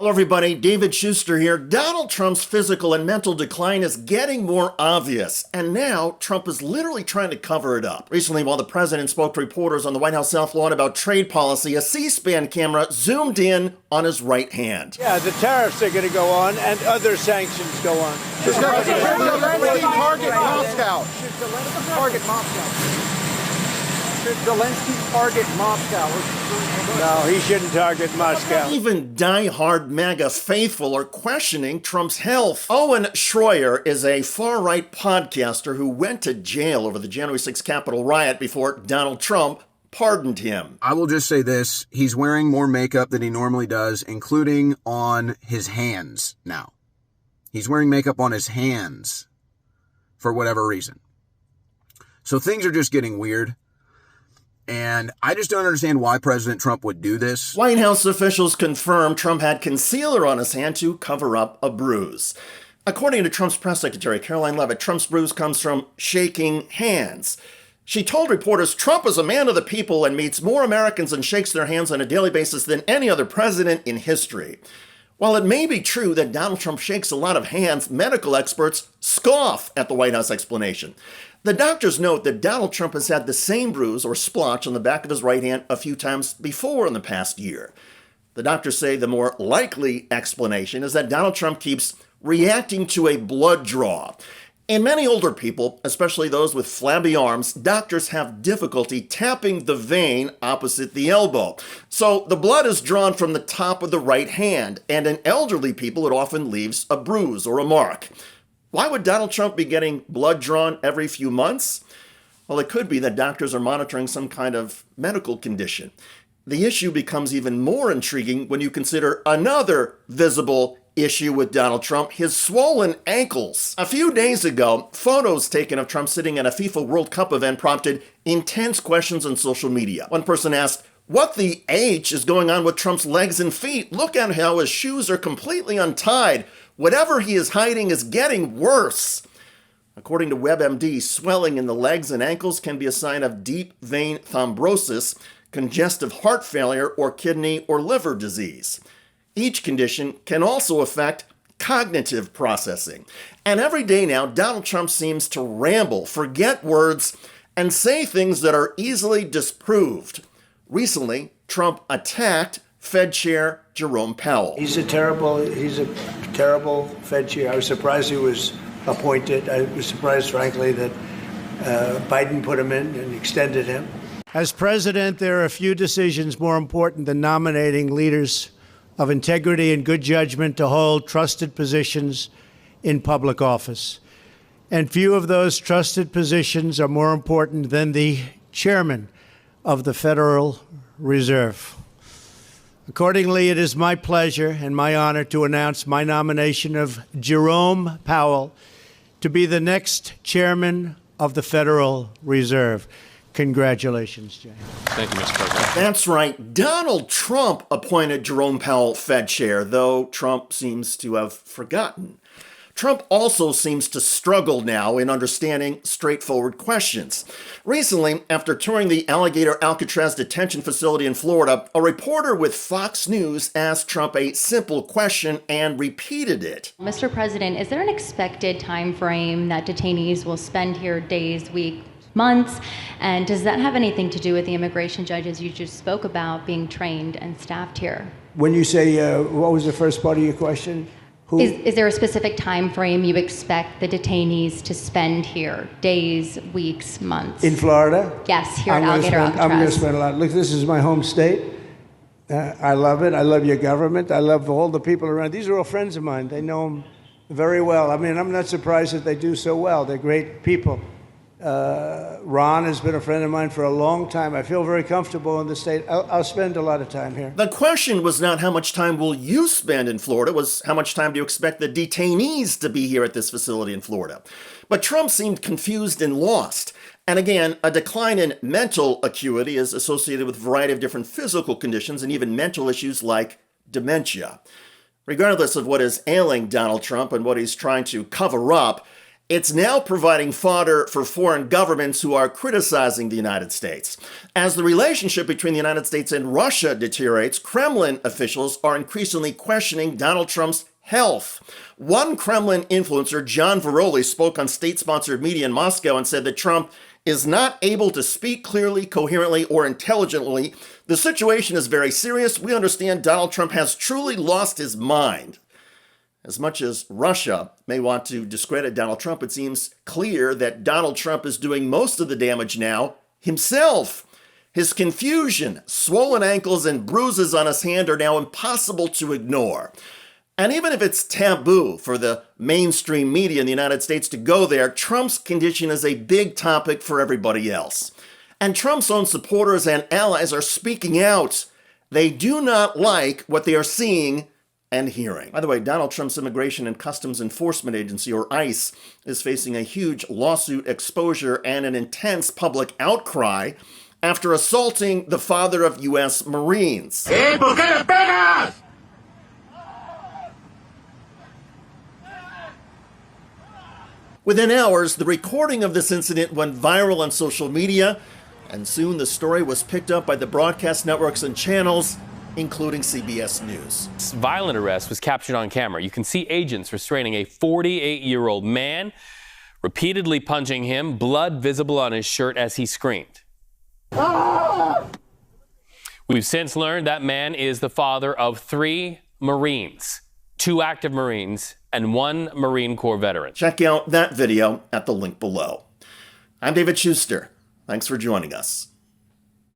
Hello everybody, David Shuster here. Donald Trump's physical and mental decline is getting more obvious, and now Trump is literally trying to cover it up. Recently, while the president spoke to reporters on the White House South Lawn about trade policy, a C-SPAN camera zoomed in on his right hand. Yeah, the tariffs are going to go on, and other sanctions go on. Should Zelensky target Moscow? Target Moscow. Should Zelensky target Moscow? No, he shouldn't target Moscow. Even die-hard MAGA faithful are questioning Trump's health. Owen Schroyer is a far-right podcaster who went to jail over the January 6th Capitol riot before Donald Trump pardoned him. I will just say this. He's wearing more makeup than he normally does, including on his hands now. He's wearing makeup on his hands for whatever reason. So things are just getting weird. And I just don't understand why President Trump would do this. White House officials confirmed Trump had concealer on his hand to cover up a bruise. According to Trump's press secretary, Caroline Leavitt, Trump's bruise comes from shaking hands. She told reporters Trump is a man of the people and meets more Americans and shakes their hands on a daily basis than any other president in history. While it may be true that Donald Trump shakes a lot of hands, medical experts scoff at the White House explanation. The doctors note that Donald Trump has had the same bruise or splotch on the back of his right hand a few times before in the past year. The doctors say the more likely explanation is that Donald Trump keeps reacting to a blood draw. In many older people, especially those with flabby arms, doctors have difficulty tapping the vein opposite the elbow. So the blood is drawn from the top of the right hand, and in elderly people it often leaves a bruise or a mark. Why would Donald Trump be getting blood drawn every few months? Well, it could be that doctors are monitoring some kind of medical condition. The issue becomes even more intriguing when you consider another visible issue with Donald Trump, his swollen ankles. A few days ago, photos taken of Trump sitting at a FIFA World Cup event prompted intense questions on social media. One person asked, "What the H is going on with Trump's legs and feet? Look at how his shoes are completely untied. Whatever he is hiding is getting worse." According to WebMD, swelling in the legs and ankles can be a sign of deep vein thrombosis, congestive heart failure, or kidney or liver disease. Each condition can also affect cognitive processing. And every day now, Donald Trump seems to ramble, forget words, and say things that are easily disproved. Recently, Trump attacked Fed Chair Jerome Powell. He's a terrible Fed chair. I was surprised he was appointed. I was surprised, frankly, that Biden put him in and extended him. As president, there are a few decisions more important than nominating leaders of integrity and good judgment to hold trusted positions in public office. And few of those trusted positions are more important than the chairman of the Federal Reserve. Accordingly, it is my pleasure and my honor to announce my nomination of Jerome Powell to be the next chairman of the Federal Reserve. Congratulations, Jay. Thank you, Mr. President. That's right. Donald Trump appointed Jerome Powell Fed Chair, though Trump seems to have forgotten. Trump also seems to struggle now in understanding straightforward questions. Recently, after touring the Alligator Alcatraz detention facility in Florida, a reporter with Fox News asked Trump a simple question and repeated it. Mr. President, is there an expected time frame that detainees will spend here, days, weeks, months? And does that have anything to do with the immigration judges you just spoke about being trained and staffed here? When you say, what was the first part of your question? Is there a specific time frame you expect the detainees to spend here? Days, weeks, months? In Florida? Yes, here at Alligator Alcatraz. I'm going to spend a lot. Look, this is my home state. I love it. I love your government. I love all the people around. These are all friends of mine. They know them very well. I mean, I'm not surprised that they do so well. They're great people. Ron has been a friend of mine for a long time. I feel very comfortable in the state. I'll spend a lot of time here. The question was not how much time will you spend in Florida, it was how much time do you expect the detainees to be here at this facility in Florida. But Trump seemed confused and lost. And again, a decline in mental acuity is associated with a variety of different physical conditions and even mental issues like dementia. Regardless of what is ailing Donald Trump and what he's trying to cover up, It's now providing fodder for foreign governments who are criticizing the United States. As the relationship between the United States and Russia deteriorates, Kremlin officials are increasingly questioning Donald Trump's health. One Kremlin influencer, John Veroli, spoke on state-sponsored media in Moscow and said that Trump is not able to speak clearly, coherently, or intelligently. The situation is very serious. We understand Donald Trump has truly lost his mind. As much as Russia may want to discredit Donald Trump, it seems clear that Donald Trump is doing most of the damage now himself. His confusion, swollen ankles, and bruises on his hand are now impossible to ignore. And even if it's taboo for the mainstream media in the United States to go there, Trump's condition is a big topic for everybody else. And Trump's own supporters and allies are speaking out. They do not like what they are seeing and hearing. By the way, Donald Trump's Immigration and Customs Enforcement Agency, or ICE, is facing a huge lawsuit exposure and an intense public outcry after assaulting the father of U.S. Marines. ¿Por qué le pegas? Within hours, the recording of this incident went viral on social media, and soon the story was picked up by the broadcast networks and channels, including CBS News. This violent arrest was captured on camera. You can see agents restraining a 48-year-old man, repeatedly punching him, blood visible on his shirt as he screamed. We've since learned that man is the father of 3 Marines, 2 active Marines, and 1 Marine Corps veteran. Check out that video at the link below. I'm David Shuster. Thanks for joining us.